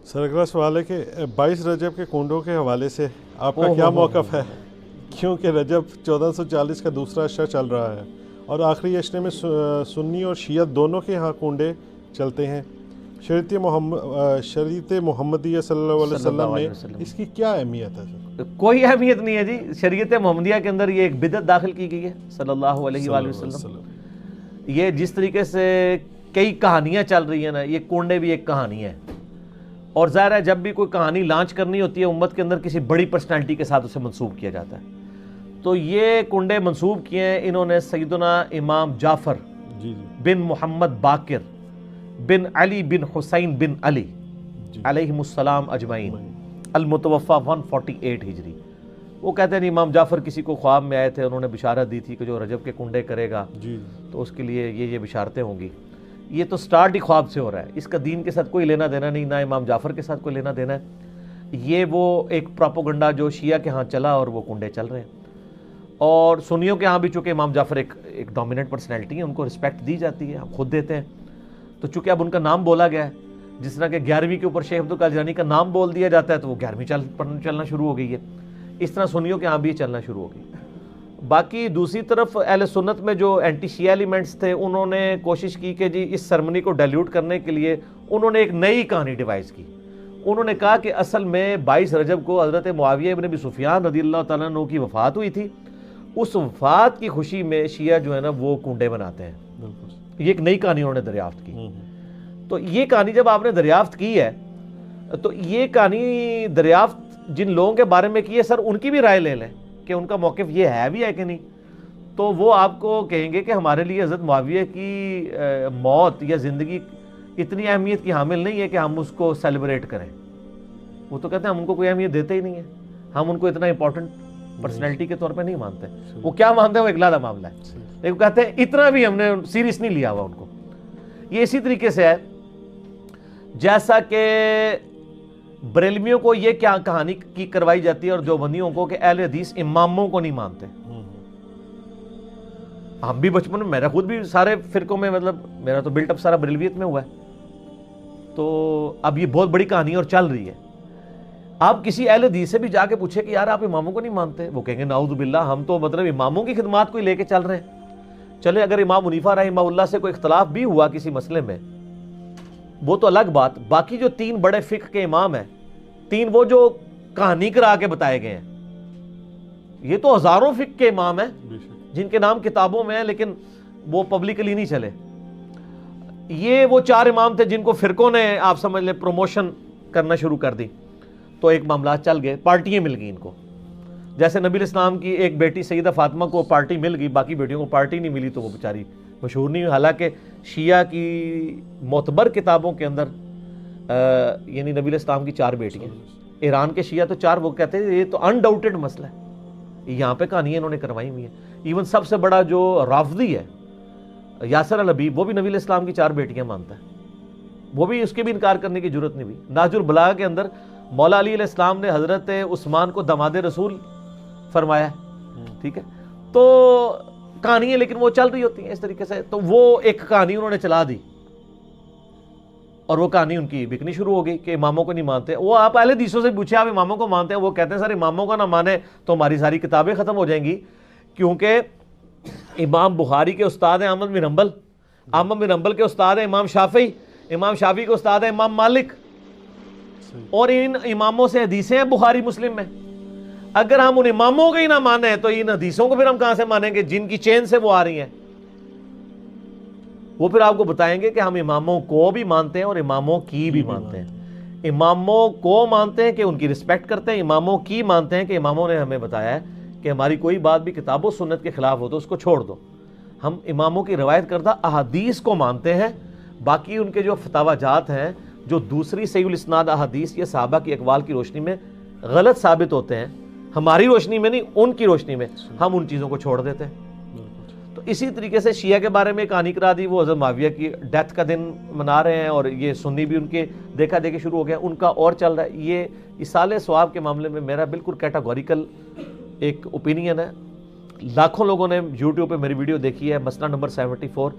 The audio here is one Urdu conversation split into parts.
سر اگلا سوال ہے کہ 22 رجب کے کنڈوں کے حوالے سے آپ کا کیا موقف ہے؟ کیونکہ رجب 1440 کا دوسرا عشرہ چل رہا ہے اور آخری عشرے میں سنی اور شیعہ دونوں کے ہاں کنڈے چلتے ہیں۔ شریعت محمدیہ صلی اللہ علیہ وسلم میں اس کی کیا اہمیت ہے سر؟ کوئی اہمیت نہیں ہے جی، شریعت محمدیہ کے اندر یہ ایک بدعت داخل کی گئی ہے صلی اللہ علیہ وآلہ وسلم۔ یہ جس طریقے سے کئی کہانیاں چل رہی ہیں نا، یہ کنڈے بھی ایک کہانی ہے، اور ظاہر ہے جب بھی کوئی کہانی لانچ کرنی ہوتی ہے امت کے اندر کسی بڑی پرسنالٹی کے ساتھ اسے منسوب کیا جاتا ہے، تو یہ کنڈے منسوب کیے ہیں انہوں نے سیدنا امام جعفر بن محمد باقر بن علی بن حسین بن علی علیہم السلام اجمعین، المتوفى 148 ہجری۔ وہ کہتے ہیں امام جعفر کسی کو خواب میں آئے تھے، انہوں نے بشارت دی تھی کہ جو رجب کے کنڈے کرے گا تو اس کے لیے یہ بشارتیں ہوں گی۔ یہ تو سٹارٹ ہی خواب سے ہو رہا ہے، اس کا دین کے ساتھ کوئی لینا دینا نہیں، نہ امام جعفر کے ساتھ کوئی لینا دینا ہے۔ یہ وہ ایک پروپیگنڈا جو شیعہ کے ہاں چلا اور وہ کنڈے چل رہے ہیں، اور سنیوں کے ہاں بھی چونکہ امام جعفر ایک ڈومیننٹ پرسنالٹی ہے، ان کو رسپیکٹ دی جاتی ہے، ہم خود دیتے ہیں، تو چونکہ اب ان کا نام بولا گیا ہے، جس طرح کہ 11ویں کے اوپر شیخ عبدالقادر جیلانی کا نام بول دیا جاتا ہے تو وہ 11ویں چلنا شروع ہو گئی ہے، اس طرح سنیوں کے ہاں بھی چلنا شروع ہو گئی۔ باقی دوسری طرف اہل سنت میں جو اینٹی شیعہ ایلیمنٹس تھے، انہوں نے کوشش کی کہ جی اس سرمنی کو ڈیلیوٹ کرنے کے لیے انہوں نے ایک نئی کہانی ڈیوائز کی۔ انہوں نے کہا کہ اصل میں 22 رجب کو حضرت معاویہ ابن ابی سفیان رضی اللہ تعالیٰ عنہ کی وفات ہوئی تھی، اس وفات کی خوشی میں شیعہ جو ہے نا وہ کنڈے بناتے ہیں۔ یہ ایک نئی کہانی انہوں نے دریافت کی۔ تو یہ کہانی جب آپ نے دریافت کی ہے تو یہ کہانی دریافت جن لوگوں کے بارے میں کی ہے، سر ان کی بھی رائے لے لیں کہ ان کا موقف یہ ہے بھی ہے کہ نہیں، تو وہ آپ کو کہیں گے کہ ہمارے لیے حضرت معاویہ کی موت یا زندگی اتنی اہمیت کی حامل نہیں ہے کہ ہم اس کو سیلیبریٹ کریں۔ وہ تو کہتے ہیں ہم ان کو کوئی اہمیت دیتے ہی نہیں ہے، ہم ان کو اتنا امپورٹنٹ پرسنالٹی کے طور پہ نہیں مانتے۔ وہ کیا مانتے ہیں وہ ایک علیحدہ معاملہ ہے، لیکن کہتے ہیں اتنا بھی ہم نے سیریس نہیں لیا ہوا ان کو۔ یہ اسی طریقے سے ہے جیسا کہ بریلویوں کو یہ کیا کہانی کی کروائی جاتی ہے اور دیوبندیوں کو کہ اہل حدیث اماموں کو نہیں مانتے۔ ہم بھی بچپن میں، میرا خود بھی سارے فرقوں میں، مطلب میرا تو بلٹ اپ سارا بریلویت میں ہوا ہے، تو اب یہ بہت بڑی کہانی اور چل رہی ہے۔ آپ کسی اہل حدیث سے بھی جا کے پوچھے کہ یار آپ اماموں کو نہیں مانتے، وہ کہیں گے نعوذ باللہ ہم تو مطلب اماموں کی خدمات کو لے کے چل رہے ہیں۔ چلے اگر امام حنیفہ رحمہ اللہ سے کوئی اختلاف بھی ہوا کسی مسئلے میں وہ تو الگ بات، باقی جو 3 بڑے فقہ کے امام ہیں، 3 وہ جو کہانی کرا کے بتائے گئے ہیں، یہ تو ہزاروں فقہ کے امام ہیں جن کے نام کتابوں میں ہیں لیکن وہ پبلکلی نہیں چلے۔ یہ وہ 4 امام تھے جن کو فرقوں نے آپ سمجھ لیں پروموشن کرنا شروع کر دی، تو ایک معاملات چل گئے، پارٹیاں مل گئی ان کو۔ جیسے نبی الاسلام کی ایک بیٹی سیدہ فاطمہ کو پارٹی مل گئی، باقی بیٹیوں کو پارٹی نہیں ملی تو وہ بیچاری مشہور نہیں ہوئی، حالانکہ شیعہ کی معتبر کتابوں کے اندر یعنی نبی الاسلام کی 4 بیٹیاں، ایران کے شیعہ تو 4، وہ کہتے ہیں یہ تو انڈاؤٹڈ مسئلہ ہے، یہاں پہ کہانیاں انہوں نے کروائی ہوئی ہیں۔ ایون سب سے بڑا جو رافضی ہے یاسر الحبیب، وہ بھی نبی الاسلام کی 4 بیٹیاں مانتا ہے، وہ بھی اس کے بھی انکار کرنے کی ضرورت نہیں ہوئی۔ نہج البلاغہ کے اندر مولا علی علیہ السلام نے حضرت عثمان کو داماد رسول فرمایا ہے، ٹھیک ہے، تو کہانیاں لیکن وہ چل رہی ہوتی ہیں اس طریقے سے۔ تو وہ ایک کہانی انہوں نے چلا دی اور وہ کہانی ان کی بکنی شروع ہو گئی کہ اماموں کو نہیں مانتے۔ وہ آپ اہل حدیثوں سے پوچھے آپ اماموں کو مانتے ہیں، وہ کہتے ہیں سر اماموں کو نہ مانے تو ہماری ساری کتابیں ختم ہو جائیں گی، کیونکہ امام بخاری کے استاد ہیں احمد بن حنبل، احمد بن حنبل کے استاد ہیں امام شافعی، امام شافعی کے استاد ہیں امام مالک، اور ان اماموں سے حدیثیں ہیں بخاری مسلم میں۔ اگر ہم ان اماموں کو ہی نہ مانیں تو ان حدیثوں کو پھر ہم کہاں سے مانیں گے جن کی چین سے وہ آ رہی ہیں؟ وہ پھر آپ کو بتائیں گے کہ ہم اماموں کو بھی مانتے ہیں اور اماموں کی بھی مانتے ہیں۔ اماموں کو مانتے ہیں کہ ان کی رسپیکٹ کرتے ہیں، اماموں کی مانتے ہیں کہ اماموں نے ہمیں بتایا ہے کہ ہماری کوئی بات بھی کتاب و سنت کے خلاف ہو تو اس کو چھوڑ دو۔ ہم اماموں کی روایت کردہ احادیث کو مانتے ہیں، باقی ان کے جو فتاوی جات ہیں جو دوسری صحیح الاسناد احادیث یا صحابہ کی اقوال کی روشنی میں غلط ثابت ہوتے ہیں، ہماری روشنی میں نہیں ان کی روشنی میں، ہم ان چیزوں کو چھوڑ دیتے ہیں۔ تو اسی طریقے سے شیعہ کے بارے میں کہانی کرا دی، وہ حضرت معاویہ کی ڈیتھ کا دن منا رہے ہیں، اور یہ سنی بھی ان کے دیکھا دیکھی شروع ہو گیا، ان کا اور چل رہا ہے۔ یہ اصالہ ثواب کے معاملے میں میرا بالکل کیٹاگوریکل ایک اوپینین ہے۔ لاکھوں لوگوں نے یوٹیوب پہ میری ویڈیو دیکھی ہے، مسئلہ نمبر 74۔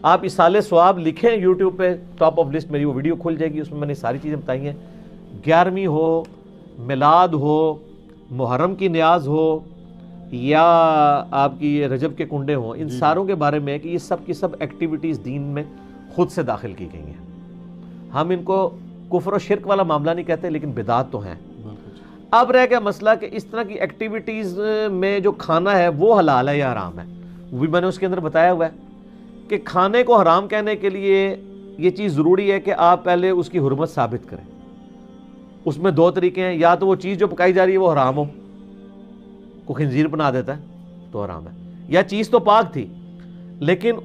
آپ اصالہ ثواب لکھیں یوٹیوب پہ، ٹاپ آف لسٹ میری وہ ویڈیو کھل جائے گی، اس میں میں نے ساری چیزیں بتائی ہیں 11ویں ہو، میلاد ہو، محرم کی نیاز ہو، یا آپ کی یہ رجب کے کنڈے ہوں، ان ساروں کے بارے میں کہ یہ سب کی سب ایکٹیویٹیز دین میں خود سے داخل کی گئی ہیں. ہم ان کو کفر و شرک والا معاملہ نہیں کہتے، لیکن بدعات تو ہیں. اب رہ گیا مسئلہ کہ اس طرح کی ایکٹیویٹیز میں جو کھانا ہے وہ حلال ہے یا حرام ہے. وہ بھی میں نے اس کے اندر بتایا ہوا ہے کہ کھانے کو حرام کہنے کے لیے یہ چیز ضروری ہے کہ آپ پہلے اس کی حرمت ثابت کریں. اس میں دو طریقے ہیں، یا تو وہ چیز جو پکائی جا رہی ہے وہ حرام ہو، کوئی خنزیر بنا دیتا ہے تو حرام ہے، یا چیز تو پاک تھی لیکن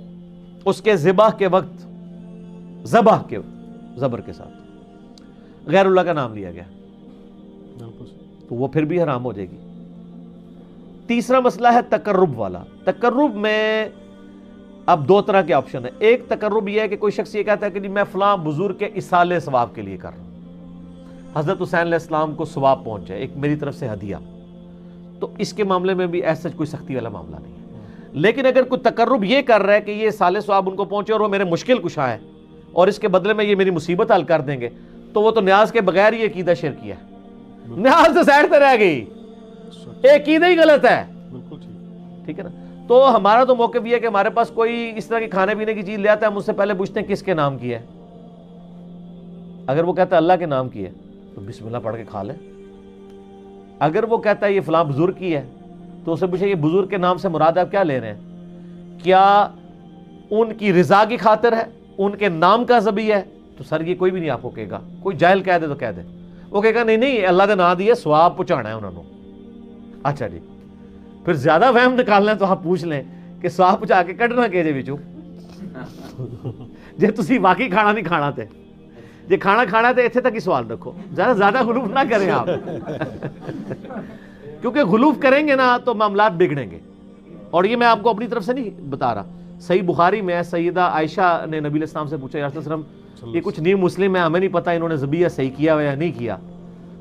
اس کے ذبح کے وقت زبر کے ساتھ غیر اللہ کا نام لیا گیا تو وہ پھر بھی حرام ہو جائے گی. تیسرا مسئلہ ہے تقرب والا. تقرب میں اب دو طرح کے آپشن ہیں. ایک تقرب یہ ہے کہ کوئی شخص یہ کہتا ہے کہ جی میں فلاں بزرگ کے اصالے ثواب کے لیے کر رہا ہوں، حضرت حسین علیہ السلام کو ثواب پہنچ جائے، ایک میری طرف سے ہدیہ. تو اس کے معاملے میں بھی ایسا کوئی سختی والا معاملہ نہیں ہے. لیکن اگر کوئی تقرب یہ کر رہا ہے کہ یہ اصالے ثواب ان کو پہنچے اور وہ میرے مشکل کشا ہے اور اس کے بدلے میں یہ میری مصیبت حل کر دیں گے، تو وہ تو نیاز کے بغیر ہی عقیدہ شرکیہ ہے. نیاز تو سائڈ پہ رہ گئی، عقیدہ ہی غلط ہے. ٹھیک ہے نا. تو ہمارا تو موقف یہ ہے کہ ہمارے پاس کوئی اس طرح کی کھانے پینے کی چیز لے آتا ہے، ہم اس سے پہلے پوچھتے ہیں کس کے نام کی ہے. اگر وہ کہتا ہے اللہ کے نام کی ہے تو بسم اللہ پڑھ کے کھا لے. اگر وہ کہتا ہے یہ فلاں بزرگ کی ہے تو اسے پوچھے یہ بزرگ کے نام سے مراد آپ کیا لے رہے ہیں؟ کیا ان کی رضا کی خاطر ہے، ان کے نام کا ذبیح ہے؟ تو سر یہ کوئی بھی نہیں آپ کو کہے گا. کوئی جاہل کہہ دے تو کہہ دے، وہ کہے گا نہیں اللہ کا نام دیے ثواب پہنچانا ہے انہوں نے. اچھا جی، پھر زیادہ وہم نکالنا ہے تو آپ پوچھ لیں کہ ثواب پہنچا کے کڈنا کہ جے وچوں جے تسی واقعی کھانا نہیں کھانا تے، جے کھانا کھانا تے اتنے تک ہی سوال رکھو، زیادہ غلوف نہ کریں آپ کیونکہ غلوف کریں گے نا تو معاملات بگڑیں گے. اور یہ میں آپ کو اپنی طرف سے نہیں بتا رہا. صحیح بخاری میں سیدہ عائشہ نے نبی علیہ السلام سے پوچھا یا رسول اللہ علیہ وسلم یہ کچھ نیو مسلم ہے، ہمیں نہیں پتا انہوں نے ذبیحہ صحیح کیا ہوا یا نہیں کیا،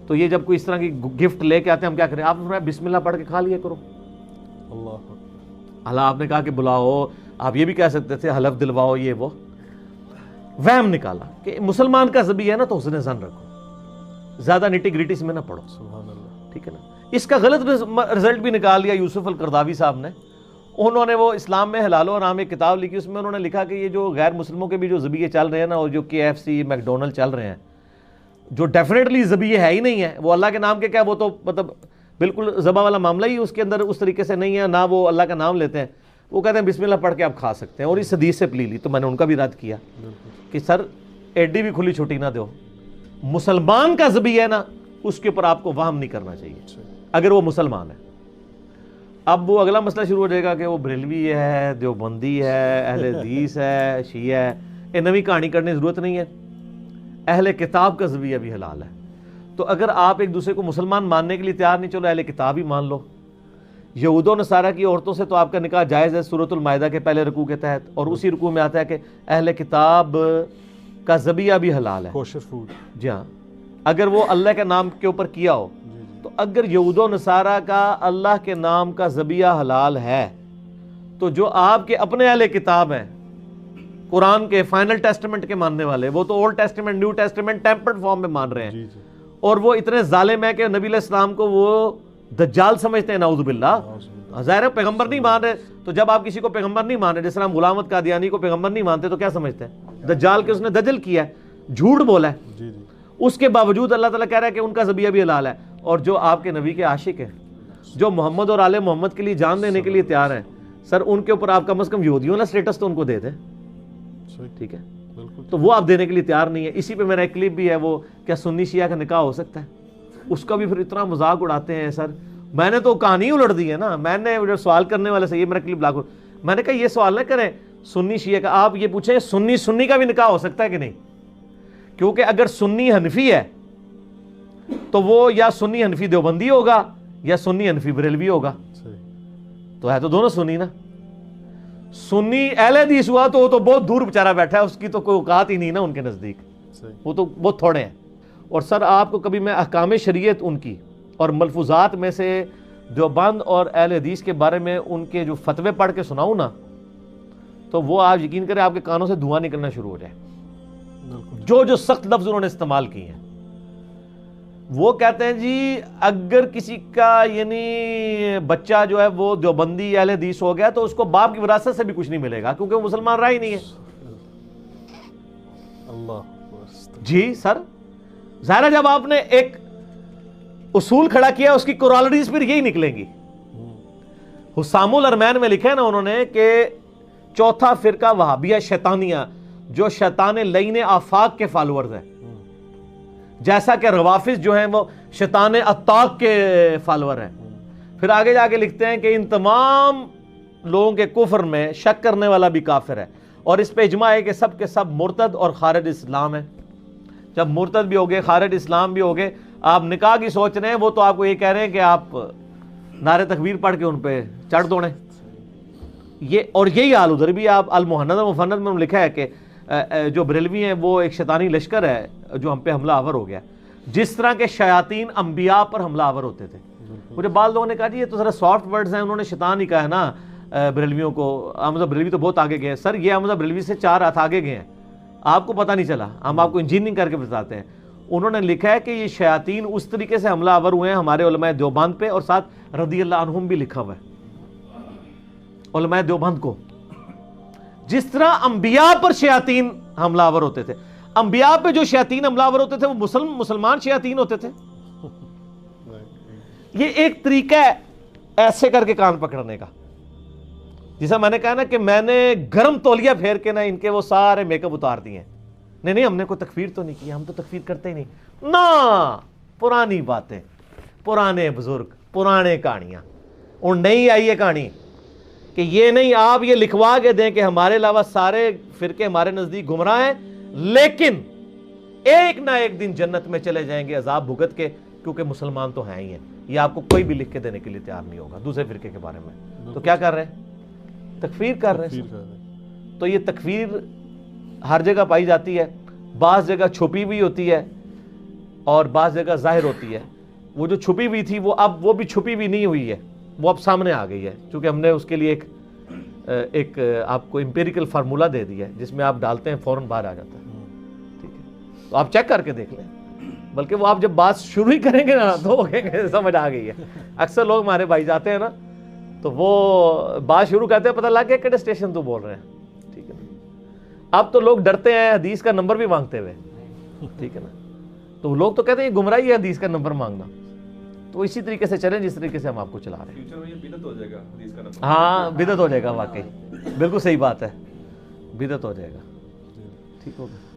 تو یہ جب کوئی اس طرح کی گفٹ لے کے آتے ہیں ہم کیا کریں؟ آپ نے فرمایا بسم اللہ پڑھ کے کھا لیا کرو. اللہ آپ نے کہا کہ بلاؤ، آپ یہ بھی کہہ سکتے تھے حلف دلواؤ، یہ وہ وہم نکالا کہ مسلمان کا ذبیحہ ہے نا تو حسن ظن رکھو، زیادہ نٹی گریٹی میں نہ پڑھو. ٹھیک ہے نا. اس کا غلط رزلٹ بھی نکال لیا یوسف القرداوی صاحب نے. انہوں نے وہ اسلام میں حلال و حرام ایک کتاب لکھی، اس میں انہوں نے لکھا کہ یہ جو غیر مسلموں کے بھی جو ذبیحے چل رہے ہیں نا، اور جو KFC میکڈونلڈ چل رہے ہیں جو ڈیفینیٹلی ذبیحے ہے ہی نہیں ہے، وہ اللہ کے نام کے کیا، وہ تو مطلب بالکل ذبح والا معاملہ ہی اس کے اندر اس طریقے سے نہیں ہے، نہ وہ اللہ کا نام لیتے ہیں. وہ کہتے ہیں بسم اللہ پڑھ کے آپ کھا سکتے ہیں، اور اس حدیث سے پلی لی. تو میں نے ان کا بھی رد کیا کہ سر ایڈی بھی کھلی چھٹی نہ دو، مسلمان کا ذبیحہ ہے نا اس کے اوپر آپ کو وہم نہیں کرنا چاہیے اگر وہ مسلمان ہے. اب وہ اگلا مسئلہ شروع ہو جائے گا کہ وہ بریلوی ہے، دیوبندی ہے، اہل حدیث ہے، شیعہ ہے. یہ نئی کہانی کرنے کی ضرورت نہیں ہے. اہل کتاب کا ذبیحہ بھی حلال ہے. تو اگر آپ ایک دوسرے کو مسلمان ماننے کے لیے تیار نہیں، چلو اہل کتاب ہی مان لو. یہود و نصارہ کی عورتوں سے تو آپ کا نکاح جائز ہے سورۃ المائدہ کے پہلے رکوع کے تحت، اور اسی رکوع میں آتا ہے کہ اہل کتاب کا ذبیحہ بھی حلال ہے، کوشر فوڈ. جی ہاں، اگر وہ اللہ کے نام کے اوپر کیا ہو. تو اگر یہود و نصارہ کا اللہ کے نام کا ذبیحہ حلال ہے تو جو آپ کے اپنے اہل کتاب ہیں قرآن کے فائنل ٹیسٹمنٹ کے ماننے والے، وہ تو old testament new testament tempered form میں مان رہے ہیں، اور وہ اتنے ظالم ہیں کہ نبی علیہ السلام کو وہ دجال سمجھتے ہیں، نعوذ باللہ. ظاہر ہے پیغمبر نہیں مان رہے، تو جب آپ کسی کو پیغمبر نہیں مان رہے، جس طرح ہم غلام احمد قادیانی کو پیغمبر نہیں مانتے تو کیا سمجھتے ہیں؟ دجال کے اس نے دجل کیا ہے، جھوٹ بولا ہے. اس کے باوجود اللہ تعالیٰ کہہ رہا ہے کہ ان کا ذبیحہ بھی حلال ہے. اور جو آپ کے نبی کے عاشق ہیں، جو محمد اور آل محمد کے لیے جان دینے کے لیے تیار ہیں، سر ان کے اوپر آپ کم از کم یہودیوں نا سٹیٹس تو ان کو دے دیں. ٹھیک ہے، تو وہ آپ دینے کے لیے تیار نہیں ہے. اسی پہ میرا ایک کلپ بھی ہے، وہ کیا سنی شیعہ کا نکاح ہو سکتا ہے، اس کا بھی پھر اتنا مذاق اڑاتے ہیں. سر میں نے تو کہانی الٹ دی ہے نا. میں نے سوال کرنے والے سے یہ میرا کلپ لاکھ، میں نے کہا یہ سوال نہ کریں سنی شیعہ کا، آپ یہ پوچھیں سنی کا بھی نکاح ہو سکتا ہے کہ نہیں. کیونکہ اگر سنی حنفی ہے تو وہ یا سنی حنفی دیوبندی ہوگا یا سنی حنفی بریلوی ہوگا. تو ہے تو دونوں سنی نا. سنی اہل حدیث ہوا تو وہ تو بہت دور بیچارہ بیٹھا ہے، اس کی تو کوئی اوقات ہی نہیں نا ان کے نزدیک، وہ تو بہت تھوڑے ہیں. اور سر آپ کو کبھی میں احکام شریعت ان کی اور ملفوظات میں سے دیوبند اور اہل حدیث کے بارے میں ان کے جو فتوے پڑھ کے سناؤں نا، تو وہ آپ یقین کریں آپ کے کانوں سے دھواں نکلنا شروع ہو جائے. جو سخت لفظ انہوں نے استعمال کیے ہیں. وہ کہتے ہیں جی اگر کسی کا یعنی بچہ جو ہے وہ دیوبندی اہل حدیث ہو گیا تو اس کو باپ کی وراثت سے بھی کچھ نہیں ملے گا کیونکہ وہ مسلمان رہا ہی نہیں ہے. اللہ جی سر ظاہر ہے جب آپ نے ایک اصول کھڑا کیا اس کی کورالریز پھر یہی نکلیں گی. حسام الارمین میں لکھا ہے نا انہوں نے کہ چوتھا فرقہ وہابیہ شیطانیہ جو شیطان لعین آفاق کے فالورز ہیں، جیسا کہ روافظ جو ہیں وہ شیطان اطاق کے فالور ہیں. پھر آگے جا کے لکھتے ہیں کہ ان تمام لوگوں کے کفر میں شک کرنے والا بھی کافر ہے، اور اس پہ اجماع ہے کہ سب کے سب مرتد اور خارج اسلام ہیں. جب مرتد بھی ہوگے خارج اسلام بھی ہوگے، آپ نکاح کی سوچ رہے ہیں، وہ تو آپ کو یہ کہہ رہے ہیں کہ آپ نعرے تکبیر پڑھ کے ان پہ چڑھ دوڑیں. یہ اور یہی حال ادھر بھی. آپ المہند المفند میں لکھا ہے کہ جو بریلوی ہیں وہ ایک شیطانی لشکر ہے جو ہم پہ حملہ آور ہو گیا، جس طرح کے شیاطین انبیاء پر حملہ آور ہوتے تھے. مجھے بعض لوگوں نے کہا جی یہ تو ذرا سافٹ ورڈز ہیں، انہوں نے شیطان ہی کہا ہے نا بریلویوں کو. احمد بریلوی تو بہت آگے گئے. سر یہ احمد بریلوی سے 4 ہاتھ آگے گئے ہیں، آپ کو پتہ نہیں چلا، ہم آپ کو انجینئرنگ کر کے بتاتے ہیں. انہوں نے لکھا ہے کہ یہ شیاطین اس طریقے سے حملہ آور ہوئے ہیں ہمارے علماء دیوبند پہ، اور ساتھ رضی اللہ عنہم بھی لکھا ہوا ہے علماء دیوبند کو. جس طرح انبیاء پر شیاطین حملہ آور ہوتے تھے، انبیاء پہ جو شیاطین حملہ آور ہوتے تھے وہ مسلمان شیاطین ہوتے تھے. یہ ایک طریقہ ہے ایسے کر کے کان پکڑنے کا. جیسا میں نے کہا نا کہ میں نے گرم تولیہ پھیر کے نا ان کے وہ سارے میک اپ اتار دیے ہیں. نہیں ہم نے کوئی تکفیر تو نہیں کی، ہم تو تکفیر کرتے ہی نہیں نا. پرانی باتیں، پرانے بزرگ، پرانے کہانیاں. اور نہیں آئی یہ کہانی کہ یہ نہیں آپ یہ لکھوا کے دیں کہ ہمارے علاوہ سارے فرقے ہمارے نزدیک گمراہ ہیں، لیکن ایک نہ ایک دن جنت میں چلے جائیں گے عذاب بھگت کے، کیونکہ مسلمان تو ہیں ہی ہیں. یہ آپ کو کوئی بھی لکھ کے دینے کے لیے تیار نہیں ہوگا دوسرے فرقے کے بارے میں. تو کیا کر رہے ہیں؟ تکفیر کر رہے ہیں. تو یہ تکفیر ہر جگہ پائی جاتی ہے، بعض جگہ چھپی ہوئی ہوتی ہے اور بعض جگہ ظاہر ہوتی ہے. وہ جو چھپی ہوئی تھی وہ بھی چھپی ہوئی نہیں ہوئی ہے، وہ اب سامنے آ گئی ہے، کیونکہ ہم نے اس کے لیے ایک آپ کو امپیریکل فارمولا دے دیا ہے جس میں آپ ڈالتے ہیں فوراً باہر آ جاتا ہے. ٹھیک ہے، تو آپ چیک کر کے دیکھ لیں. بلکہ وہ آپ جب بات شروع ہی کریں گے نا تو سمجھ آ گئی ہے. اکثر لوگ ہمارے بھائی جاتے ہیں نا تو وہ بات شروع کرتے ہیں، پتہ لگ گیا کہڑے اسٹیشن تو بول رہے ہیں. ٹھیک ہے نا. اب تو لوگ ڈرتے ہیں حدیث کا نمبر بھی مانگتے ہوئے. ٹھیک ہے نا. تو لوگ تو کہتے ہیں یہ گمراہی ہے حدیث کا نمبر مانگنا. تو اسی طریقے سے چلیں جس طریقے سے ہم آپ کو چلا رہے ہیں. ہاں بدعت ہو جائے گا، واقعی بالکل صحیح بات ہے، بدعت ہو جائے گا. ٹھیک ہوگا.